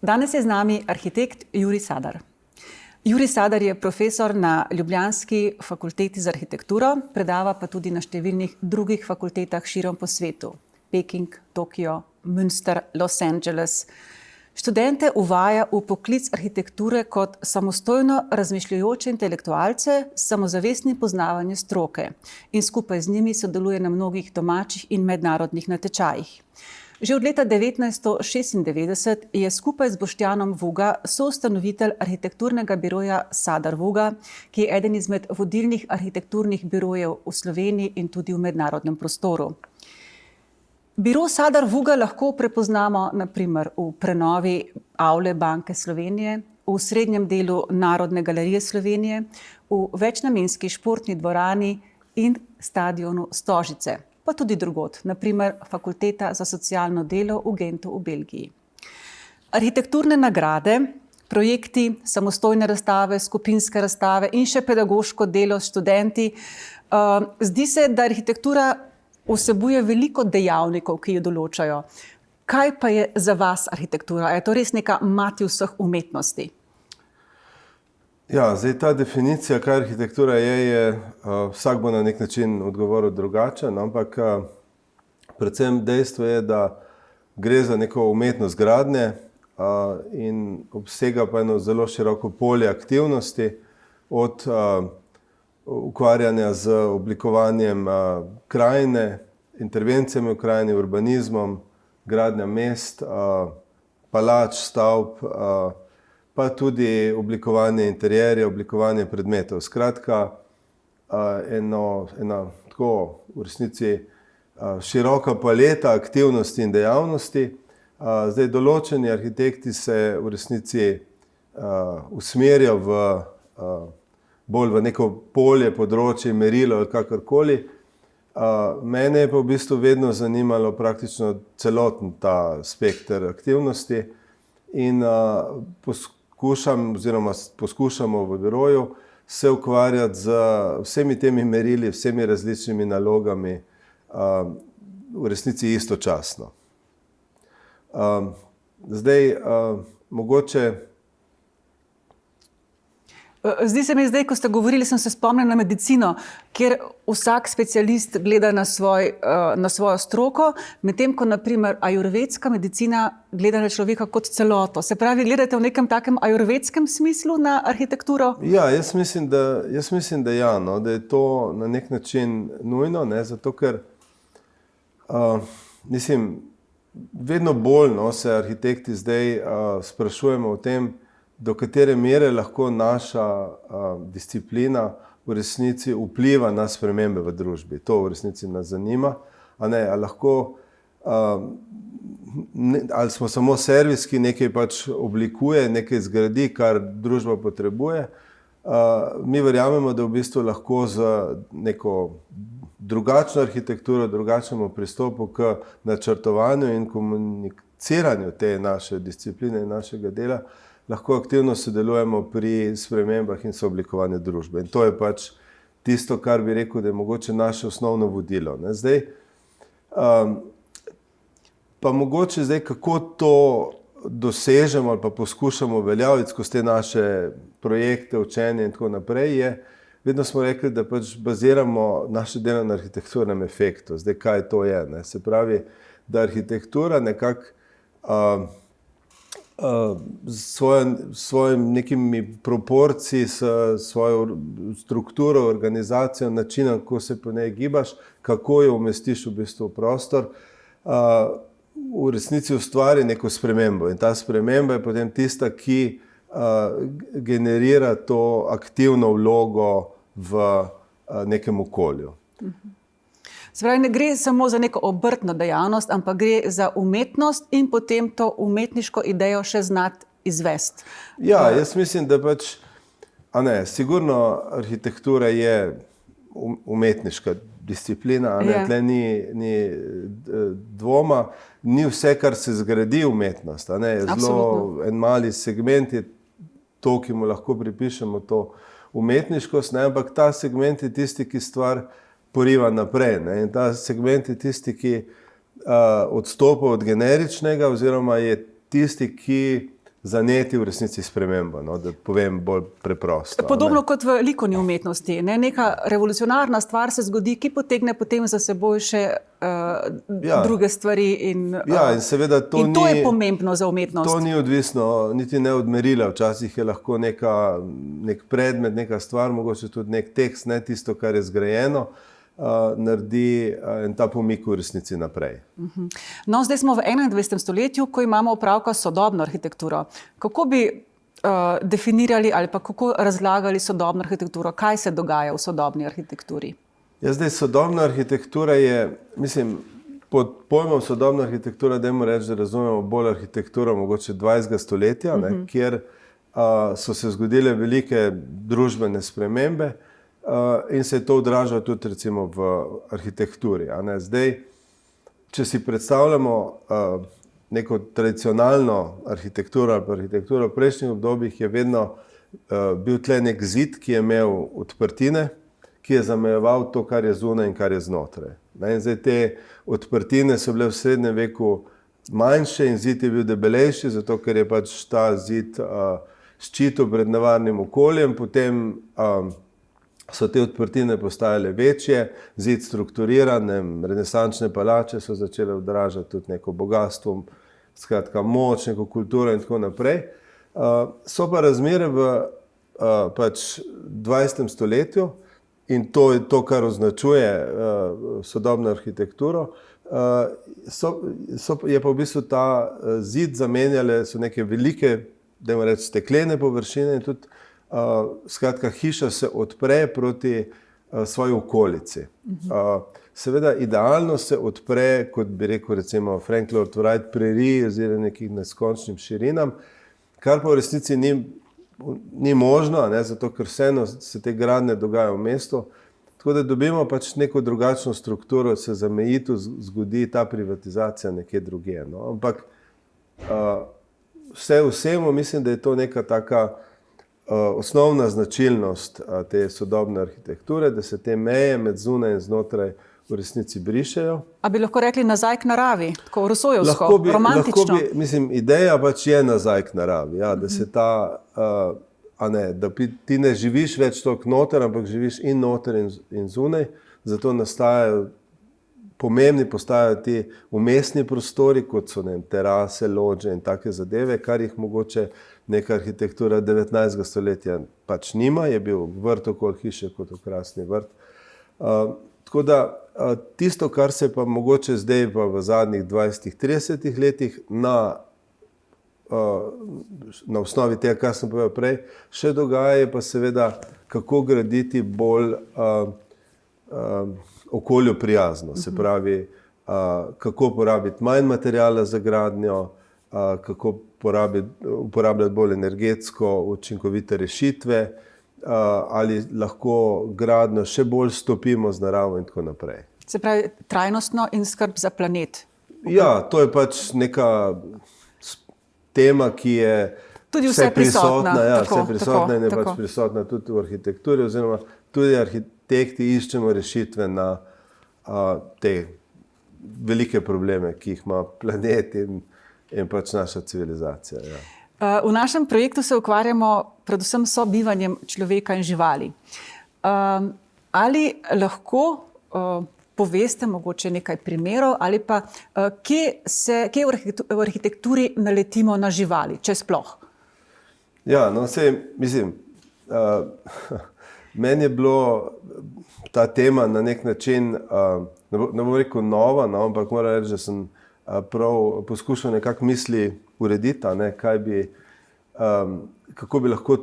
Danes je z nami arhitekt Jurij Sadar. Jurij Sadar je profesor na ljubljanski fakulteti za arhitekturo, predava pa tudi na številnih drugih fakultetah širom po svetu. Peking, Tokio, Münster, Los Angeles. Študente uvaja v poklic arhitekture kot samostojno razmišljajoče intelektualce s samozavestnim poznavanjem stroke in skupaj z njimi sodeluje na mnogih domačih in mednarodnih natečajih. Že od leta 1996 je skupaj z Boštjanom Vuga soustanovitelj arhitekturnega biroja Sadar Vuga, ki je eden izmed vodilnih arhitekturnih birojev v Sloveniji in tudi v mednarodnem prostoru. Biro Sadar Vuga lahko prepoznamo na primer v prenovi avle Banke Slovenije, v srednjem delu Narodne galerije Slovenije, v večnamenski športni dvorani in stadionu Stožice, pa tudi drugod, na primer Fakulteta za socialno delo v Gentu v Belgiji. Arhitekturne nagrade, projekti, samostojne razstave, skupinske razstave in še pedagoško delo s študenti. Zdi se, da arhitektura vsebuje veliko dejavnikov, ki jo določajo. Kaj pa je za vas arhitektura? Je to res neka mati vseh umetnosti? Ja, zdaj ta definicija, kaj arhitektura je, vsak bo na nek način odgovoril drugačen, ampak predvsem dejstvo je, da gre za neko umetnost gradnje in obsega pa eno zelo široko polje aktivnosti, od ukvarjanja z oblikovanjem krajine, intervencijami v krajini, urbanizmom, gradnja mest, palač, stavb, pa tudi oblikovanje interierja, oblikovanje predmetov. Skratka, ena tako v resnici široka paleta aktivnosti in dejavnosti. Zdaj določeni arhitekti se v resnici usmerjajo bolj v neko polje, področje, merilo ali kakorkoli. Mene je pa v bistvu vedno zanimalo praktično celoten ta spekter aktivnosti in poskušamo v biroju se ukvarjati z vsemi temi merili, vsemi različnimi nalogami v resnici istočasno. Zdaj, mogoče Zdi se mi zdaj, ko ste govorili, sem se spomnila na medicino, kjer vsak specialist gleda na svojo stroko, medtem ko na primer ajurvedska medicina gleda na človeka kot celoto. Se pravi, gledate v nekem takem ajurvedskem smislu na arhitekturo? Ja, jaz mislim, da ja, no, da je to na nek način nujno, ne, zato ker vedno bolj se arhitekti zdaj sprašujemo o tem, do katere mere lahko naša disciplina v resnici vpliva na spremembe v družbi. To v resnici nas zanima. Ali smo samo servis, ki nekaj pač oblikuje, nekaj zgradi, kar družba potrebuje. Mi verjamemo, da v bistvu lahko z neko drugačno arhitekturo, drugačnemu pristopu k načrtovanju in komuniciranju te naše discipline in našega dela lahko aktivno sodelujemo pri spremembah in sooblikovanju družbe. In to je pač tisto, kar bi rekel, da je mogoče naše osnovno vodilo. Zdaj, pa mogoče zdaj, kako to dosežemo ali pa poskušamo uveljaviti skozi te naše projekte, učenje in tako naprej, je, vedno smo rekli, da pač baziramo naše delo na arhitekturnem efektu. Zdaj, kaj to je? Ne? Se pravi, da arhitektura nekako s svojim nekimi proporciji, s svojo strukturo, organizacijo, načinom, kako se po njej gibaš, kako jo umestiš v bistvu v prostor, v resnici ustvari neko spremembo. In ta sprememba je potem tista, ki generira to aktivno vlogo v nekem okolju. Se pravi, ne gre samo za neko obrtno dejavnost, ampak gre za umetnost in potem to umetniško idejo še znati izvesti. Ja, jaz mislim, da pač, sigurno arhitektura je umetniška disciplina, tle ni dvoma, ni vse, kar se zgradi umetnost, zelo en mali segment je to, ki mu lahko pripišemo to umetniškost, ampak ta segment je tisti, ki stvar poriva naprej. In ta segment je tisti, ki odstopa od generičnega oziroma je tisti, ki zaneti v resnici spremembo, no, da povem bolj preprosto. Podobno kot v likovni umetnosti. Neka revolucionarna stvar se zgodi, ki potegne potem za seboj še druge stvari. In seveda to je pomembno za umetnost. To ni odvisno, niti ne od merila. Včasih je lahko nek predmet, neka stvar, mogoče tudi nek tekst, ne tisto, kar je zgrajeno, naredi in ta pomik v resnici naprej. No, zdaj smo v 21. stoletju, ko imamo opravka s sodobno arhitekturo. Kako bi definirali ali pa kako razlagali sodobno arhitekturo? Kaj se dogaja v sodobni arhitekturi? Zdaj, sodobna arhitektura je, pod pojmom sodobna arhitektura, dajmo reči, da razumemo bolj arhitekturo mogoče 20. stoletja, kjer so se zgodile velike družbene spremembe, in se je to odražalo tudi recimo v arhitekturi. Zdaj, če si predstavljamo neko tradicionalno arhitekturo ali arhitekturo v prejšnjih obdobjih, je vedno bil tle nek zid, ki je imel odprtine, ki je zamejeval to, kar je zunaj in kar je znotraj. In zdaj te odprtine so bile v srednjem veku manjše in zid je bil debelejši, zato ker je pač ta zid ščitil pred nevarnim okoljem, potem so te odprtine postajale večje, zid strukturiran, renesančne palače so začele odražati tudi neko bogatstvo, skratka moč, neko kulturo in tako naprej. So pa razmere v pač 20. stoletju in to je to, kar označuje sodobno arhitekturo, je pa v bistvu ta zid zamenjale so neke velike, dajmo reči, steklene površine in tudi skratka, hiša se odpre proti svoji okolici. Seveda, idealno se odpre, kot bi rekel recimo Frank Lloyd Wright, preriji oziroma nekih neskončnim širinam, kar pa v resnici ni možno, zato ker vseeno se te gradnje dogajajo v mestu. Tako da dobimo pač neko drugačno strukturo, se zameji, zgodi ta privatizacija nekje drugje. No? Ampak vsemu mislim, da je to neka taka osnovna značilnost te sodobne arhitekture, da se te meje med zunaj in znotraj v resnici brišejo. A bi lahko rekli nazaj k naravi, tako rusojevsko, romantično? Ideja pač je nazaj k naravi, da se da ti ne živiš več toliko noter, ampak živiš in noter in zunaj, zato pomembni postajajo ti umestni prostori, kot so terase, lođe in take zadeve, kar jih mogoče neka arhitektura 19. stoletja pač nima, je bil vrt okoli hiše kot okrasni vrt. Tako da tisto, kar se pa mogoče zdaj pa v zadnjih 20-30 letih na osnovi tega, kar sem povedal prej, še dogaja, je pa seveda, kako graditi bolj okolju prijazno. Se pravi, kako porabiti manj materijala za gradnjo, kako uporabljati bolj energetsko učinkovite rešitve, ali lahko gradnjo še bolj stopimo z naravo in tako naprej. Se pravi, trajnostno in skrb za planet. Ja, to je pač neka tema, ki je tudi vse prisotna. Vse prisotna in je pač prisotna tudi v arhitekturi, oziroma tudi arhitekti iščemo rešitve na te velike probleme, ki jih ima planet in pač naša civilizacija. Ja. V našem projektu se ukvarjamo predvsem s sobivanjem človeka in živali. Ali lahko poveste mogoče nekaj primerov ali pa kje v arhitekturi naletimo na živali, če sploh? Ja, mislim, meni je bilo ta tema na nek način, ne bom rekel nova, ampak moram reči, da sem prav poskušal nekako misli urediti, kako bi lahko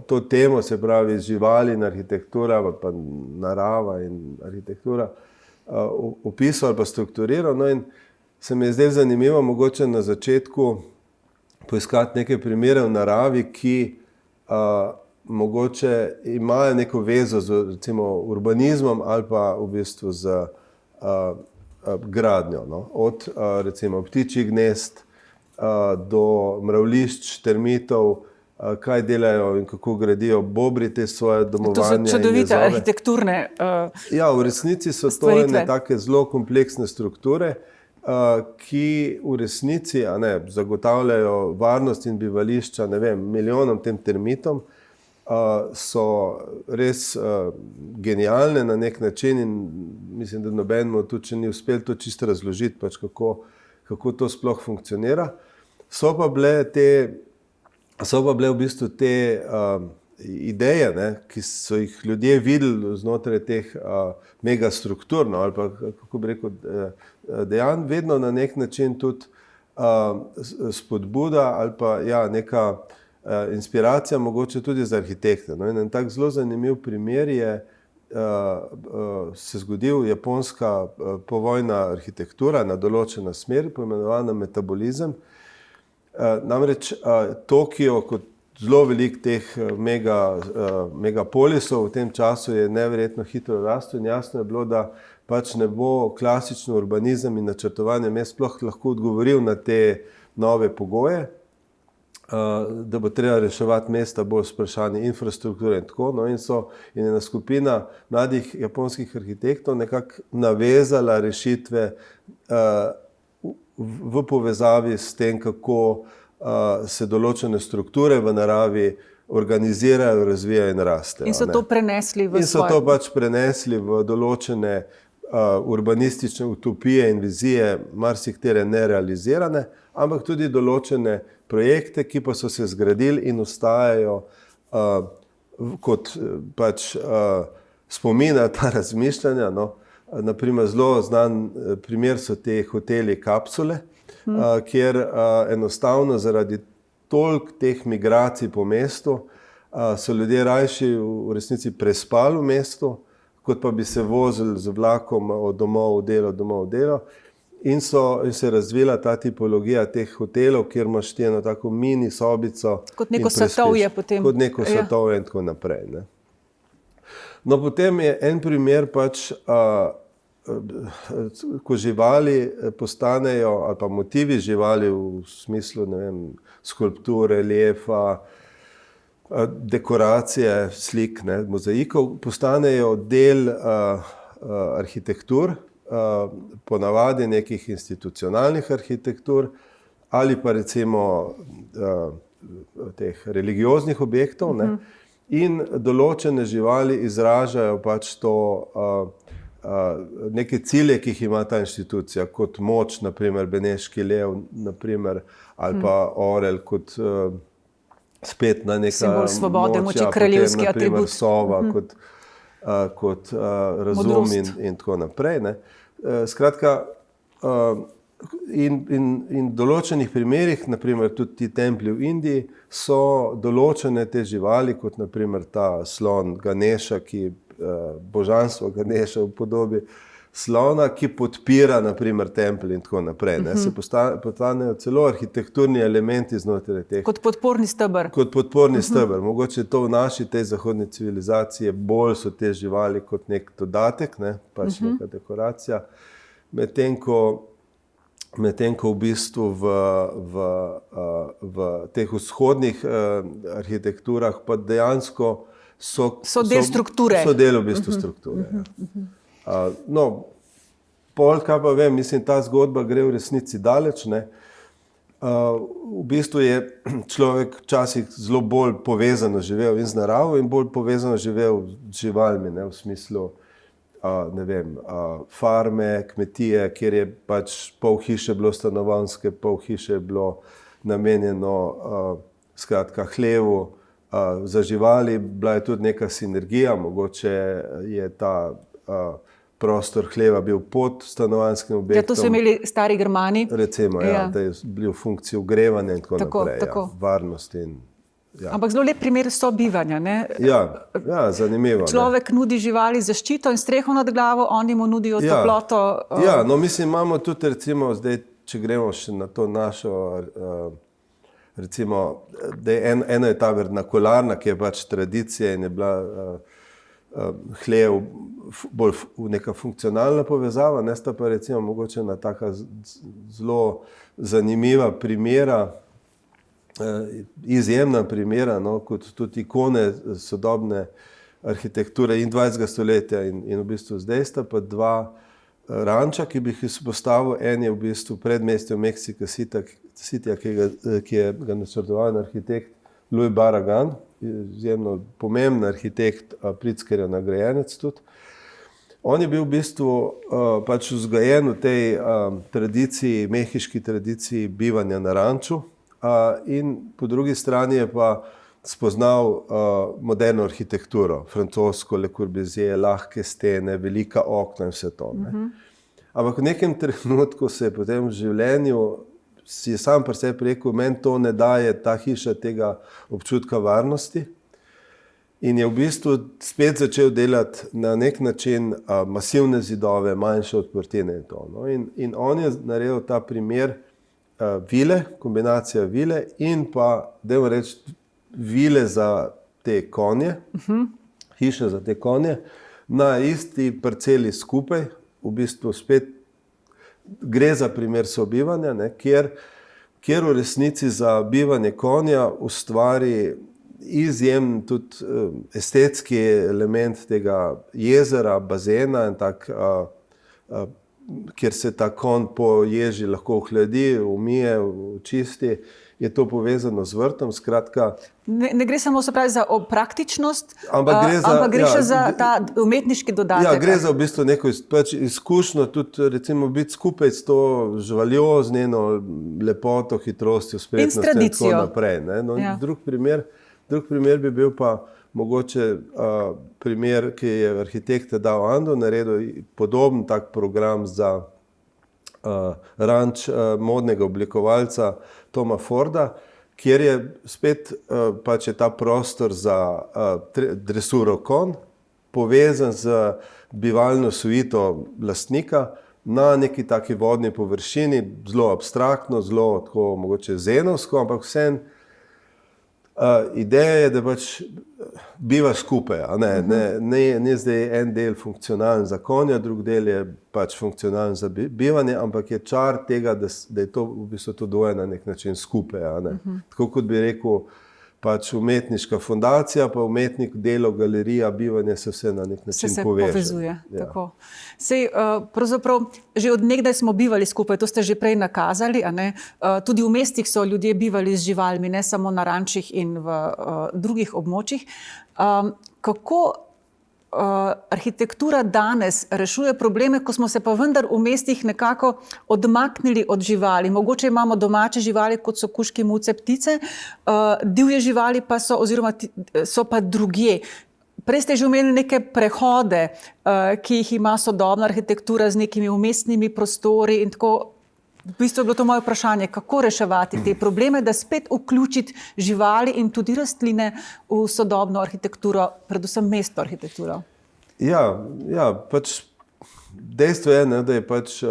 to temo, se pravi živali in arhitektura, pa narava in arhitektura, opisal ali pa strukturiral. No, in se mi je zdaj zanimivo mogoče na začetku poiskati neke primere v naravi, ki mogoče imajo neko vezo z recimo urbanizmom ali pa v bistvu z gradnjo. No? Od recimo ptičjih gnezd do mravljišč, termitov, kaj delajo in kako gradijo bobri te svoje domovanja. To so čudovite arhitekturne Ja, v resnici so to ene take zelo kompleksne strukture, ki v resnici zagotavljajo varnost in bivališča, ne vem, milijonom tem termitom, so res genialne na nek način in mislim, da nobenemu tudi še ni uspelo to čisto razložiti, pač kako to sploh funkcionira. So pa bile v bistvu te ideje, ki so jih ljudje videli znotraj teh megastruktur, ali pa, kako bi rekel, dejanj, vedno na nek način tudi spodbuda ali pa neka inspiracija mogoče tudi za arhitekte. No, in en tak zelo zanimiv primer se zgodil japonska povojna arhitektura na določena smer, poimenovana metabolizem. Namreč Tokio kot zelo velik teh megapolisov v tem času je neverjetno hitro rastel in jasno je bilo, da pač ne bo klasično urbanizem in načrtovanje mest sploh lahko odgovoril na te nove pogoje, da bo treba reševati mesta bolj s vprašanji infrastrukture in tako. No, in je ena skupina mladih japonskih arhitektov nekako navezala rešitve v povezavi s tem, kako se določene strukture v naravi organizirajo, razvijajo in rastejo. In so to prenesli v In so to pač prenesli v določene urbanistične utopije in vizije, marsikatere nerealizirane, ampak tudi določene projekte, ki pa so se zgradili in ostajajo kot pač spomin na ta razmišljanja. No. Naprimer, zelo znan primer so te hoteli kapsule, kjer enostavno zaradi toliko teh migracij po mestu so ljudje rajši v resnici prespali v mestu, kot pa bi se vozili z vlakom od domov v delo. In se je razvila ta tipologija teh hotelov, kjer imaš ti eno tako mini sobico. Kot neko svetovje potem. Kot neko svetovje in tako naprej. Ne. No, potem je en primer pač, ko živali postanejo, ali pa motivi živali v smislu, ne vem, skulptur, reliefa, dekoracije, slik, mozaikov, postanejo del arhitektur, ponavadi nekih institucionalnih arhitektur ali pa recimo teh religioznih objektov, ne? In določene živali izražajo pač to neke cilje, ki jih ima ta inštitucija, kot moč, naprimer beneški lev, naprimer, ali pa orel kot spet na neka simbol svobode, moči, kraljevski atribut. Sova kot razum in tako naprej. Ne. Skratka, in določenih primerih, naprimer tudi ti templji v Indiji, so določene te živali, kot naprimer ta slon Ganeša, ki božanstvo Ganeša v podobi slona, ki podpira naprimer templj in tako naprej. Ne. Se postanejo celo arhitekturni elementi znotraj teh. Kot podporni steber. Kot podporni steber. Mogoče to v naši tej zahodni civilizaciji bolj so te živali kot nek dodatek, ne, pač neka dekoracija. Medtem ko v bistvu v teh vzhodnih arhitekturah pa dejansko so del strukture. So del v bistvu strukture. No, pol, kaj pa vem, mislim, ta zgodba gre v resnici daleč, ne. V bistvu je človek včasih zelo bolj povezano živel in z naravo in bolj povezano živel z živalmi, ne, v smislu ne vem, farme, kmetije, kjer je pač pol hiše bilo stanovanjske, pol hiše je bilo namenjeno skratka hlevu, za živali, bila je tudi neka sinergija, mogoče je ta prostor hleva bil pod stanovanjskim objektom. Ja, to so imeli stari Germani. Recimo, da je bil v funkciji ogrevanja in tako naprej. Tako. Varnosti in Ampak zelo lep primer sobivanja, ne? Ja, zanimivo. Človek nudi živali zaščito in streho nad glavo, oni mu nudijo toploto. Ja, no mislim, imamo tudi recimo zdaj, če gremo še na to našo, recimo, da ena je ta vernakularna, ki je pač tradicija in je bila hlev bolj neka funkcionalna povezava, ne, sta pa recimo mogoče ena taka zelo zanimiva primera, izjemna primera, no, kot tudi ikone sodobne arhitekture in 20. stoletja in v bistvu zdaj sta pa dva ranča, ki bi jih izpostavil. En je v bistvu predmestje Mexico Cityja, ki je ga načrtoval arhitekt Louis Barragan, izjemno pomemben arhitekt, Pritzkerjev nagrajenec tudi. On je bil v bistvu pač vzgojen v tej tradiciji, mehiški tradiciji bivanja na ranču, in po drugi strani je pa spoznal moderno arhitekturo, francosko, Le Corbusier, lahke stene, velika okna in vse to. Ne. Ampak v nekem trenutku se je potem v življenju, si je sam pri sebi rekel, meni to ne daje ta hiša tega občutka varnosti. In je v bistvu spet začel delati na nek način masivne zidove, manjše odprtine in to. No. In on je naredil ta primer vile, kombinacija vile in pa, dajmo reči, vile za te konje, hiše za te konje, na isti parceli skupaj, v bistvu spet gre za primer sobivanja, ne, kjer v resnici za bivanje konja ustvari izjemen tudi estetski element tega jezera, bazena in tak, kjer se ta konj po ježi lahko ohladi, umije, očisti, je to povezano z vrtom, skratka. Ne gre samo, se pravi, za praktičnost, ampak gre še za ta umetniški dodatek. Ja, gre za v bistvu neko izkušnjo, tudi recimo biti skupaj s to živaljo, z njeno lepoto, hitrostjo, spretnostjo in tako naprej. Ne. No, drug primer bi bil pa mogoče primer, ki je arhitekt Tadao Ando naredil podoben tak program za ranč modnega oblikovalca Toma Forda, kjer je spet pač je ta prostor za dresuro konj povezan z bivalno suito lastnika na neki taki vodni površini, zelo abstraktno, zelo tako mogoče zenovsko, ampak vseeno ideja je, da pač biva skupaj, a ne zdaj en del funkcionalen za konja, drug del je pač funkcionalen za bivanje, ampak je čar tega, da je to v bistvu to dvoje na nek način skupaj, a ne. Tako kot bi rekel, pač umetniška fundacija, pa umetnik, delo, galerija, bivanje se vse na nek način povezuje. Tako. Sej, pravzaprav, že od nekdaj smo bivali skupaj, to ste že prej nakazali, a ne? Tudi v mestih so ljudje bivali z živalmi, ne samo na rančih in v drugih območjih. Kako arhitektura danes rešuje probleme, ko smo se pa vendar v mestih nekako odmaknili od živali? Mogoče imamo domače živali, kot so kužki, muce, ptice, divje živali pa so, oziroma so pa drugje. Prej ste že omenili neke prehode, ki jih ima sodobna arhitektura z nekimi umestnimi prostori in tako. V bistvu je bilo to moje vprašanje, kako reševati te probleme, da spet vključiti živali in tudi rastline v sodobno arhitekturo, predvsem mestno arhitekturo. Ja, pač dejstvo je, ne, da je pač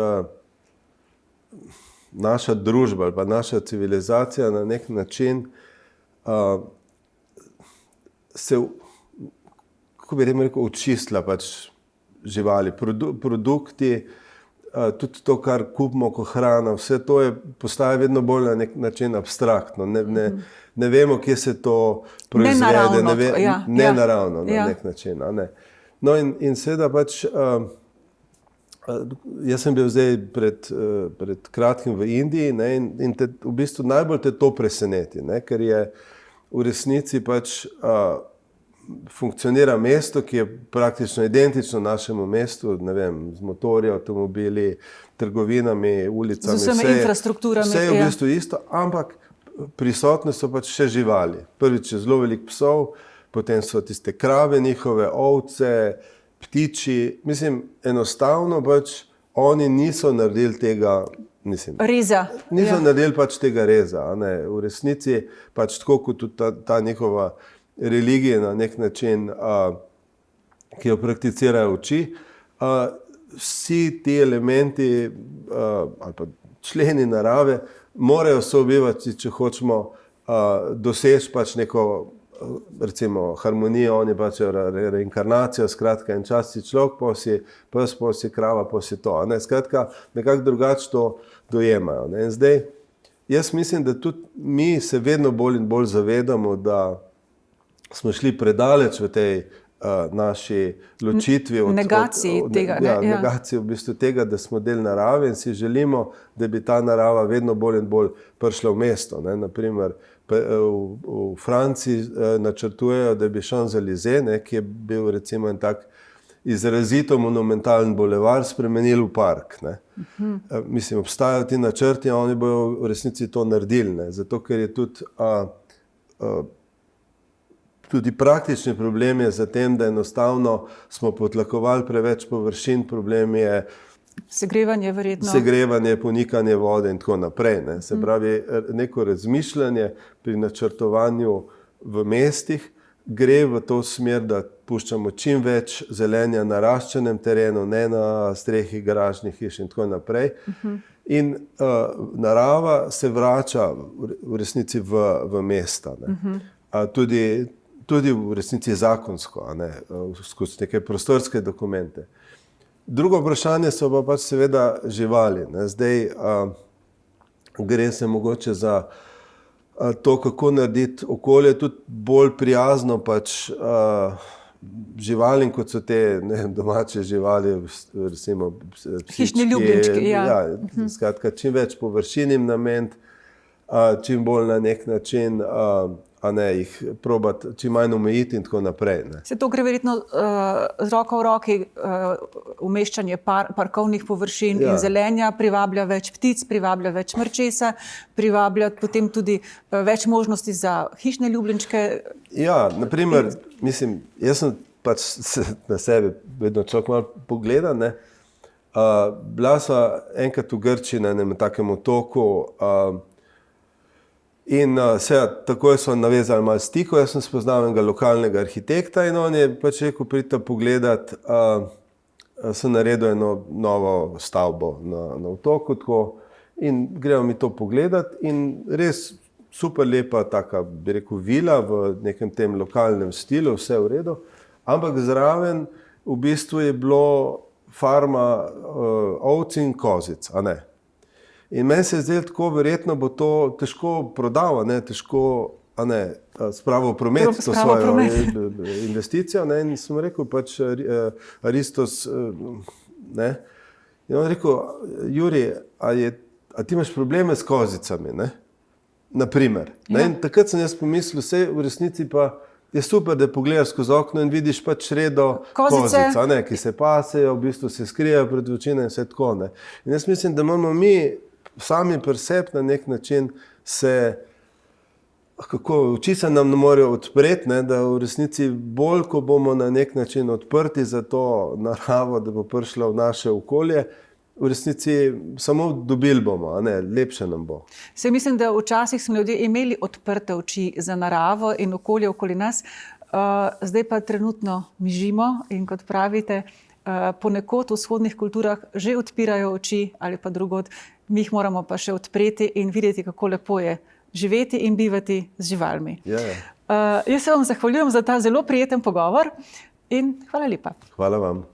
naša družba ali pa naša civilizacija na nek način se, kako bi rekel, očistila pač živali, produkti, tudi to, kar kupimo kot hrana, vse to je postaja vedno bolj na nek način abstraktno. Ne vemo, kje se to proizvede, nenaravno na nek način. A ne. No in seveda pač, jaz sem bil zdaj pred kratkim v Indiji, ne, in v bistvu najbolj te to preseneti, ne, ker je v resnici pač funkcionira mesto, ki je praktično identično našemu mestu, ne vem, z motorji, avtomobili, trgovinami, ulicami, z vsemi infrastrukturami. Vse je v bistvu isto, ampak prisotne so pač še živali. Prvič je zelo veliko psov, potem so tiste krave njihove, ovce, ptiči. Mislim, enostavno pač oni niso naredili tega, reza. Niso naredili pač tega reza. A ne. V resnici pač tako kot tudi ta njihova religije na nek način, ki jo prakticirajo oči, vsi ti elementi ali pa členi narave morajo sobivati, če hočemo doseči pač neko, recimo, harmonijo, oni pač reinkarnacijo, skratka, en čas si človek, pa si pes, pa si krava, pa si to. Ne? Skratka, nekako drugače to dojemajo. Ne? In zdaj, jaz mislim, da tudi mi se vedno bolj in bolj zavedamo, da smo šli predaleč v tej naši ločitvi negaciji tega. Negaciji v bistvu tega, da smo del narave in si želimo, da bi ta narava vedno bolj in bolj prišla v mesto. Naprimer, v Franciji načrtujejo, da bi Champs-Élysées, ki je bil recimo en tak izrazito monumentalen bulevar, spremenili v park. Mislim, obstajajo ti načrti, a oni bojo v resnici to naredili, zato ker je tudi praktični problem je za tem, da enostavno smo potlakovali preveč površin, problem je segrevanje, verjetno. Segrevanje, ponikanje vode in tako naprej. Se pravi, neko razmišljanje pri načrtovanju v mestih gre v to smer, da puščamo čim več zelenja na naraščenem terenu, ne na strehi garažnih hiš in tako naprej. In narava se vrača v resnici v mesta. Tudi v resnici zakonsko, skozi neke prostorske dokumente. Drugo vprašanje so pa pač seveda živali. Zdaj gre se mogoče za to, kako narediti okolje tudi bolj prijazno pač živalim, kot so te domače živali, recimo psički. Hišni ljubljenčki, Skratka, čim več površin jim nameniti, čim bolj na nek način jih probati čim manj omejiti in tako naprej. Se to gre verjetno z roko v roki, umeščanje parkovnih površin in zelenja, privablja več ptic, privablja več mrčesa, privablja potem tudi več možnosti za hišne ljubljenčke. Ja, naprimer, mislim, jaz sem pač na sebe vedno človek malo pogleda. Bila sva enkrat v Grčiji na enem takem otoku, in takoj so navezali malo stikov, jaz sem spoznal enega lokalnega arhitekta in on je pač rekel, pridite pogledat, sem naredil eno novo stavbo na otoku in gremo mi to pogledat in res super lepa taka, bi rekel, vila v nekem tem lokalnem stilu, vse v redu, ampak zraven v bistvu je bilo farma ovc in kozic, a ne? In meni se je zdelo tako, verjetno bo to težko prodal, težko spravil v promet to svojo investicijo. In sem rekel pač Aristos, in on rekel, Juri, a ti imaš probleme s kozicami, naprimer. In takrat sem jaz pomislil, vse v resnici pa je super, da pogledaš skozi okno in vidiš pač redo kozic, ki se pasejo, v bistvu se skrijejo pred očmi in vse tako. In jaz mislim, da moramo mi sami pri sebi na nek način oči se nam ne morejo odpreti, da v resnici bolj, ko bomo na nek način odprti za to naravo, da bo prišla v naše okolje, v resnici samo dobili bomo, lepše nam bo. Se mislim, da včasih smo ljudje imeli odprte oči za naravo in okolje okoli nas, zdaj pa trenutno mižimo in kot pravite, ponekod v vzhodnih kulturah že odpirajo oči ali pa drugod, mi jih moramo pa še odpreti in videti, kako lepo je živeti in bivati z živalmi. Jaz se vam zahvaljujem za ta zelo prijeten pogovor in hvala lepa. Hvala vam.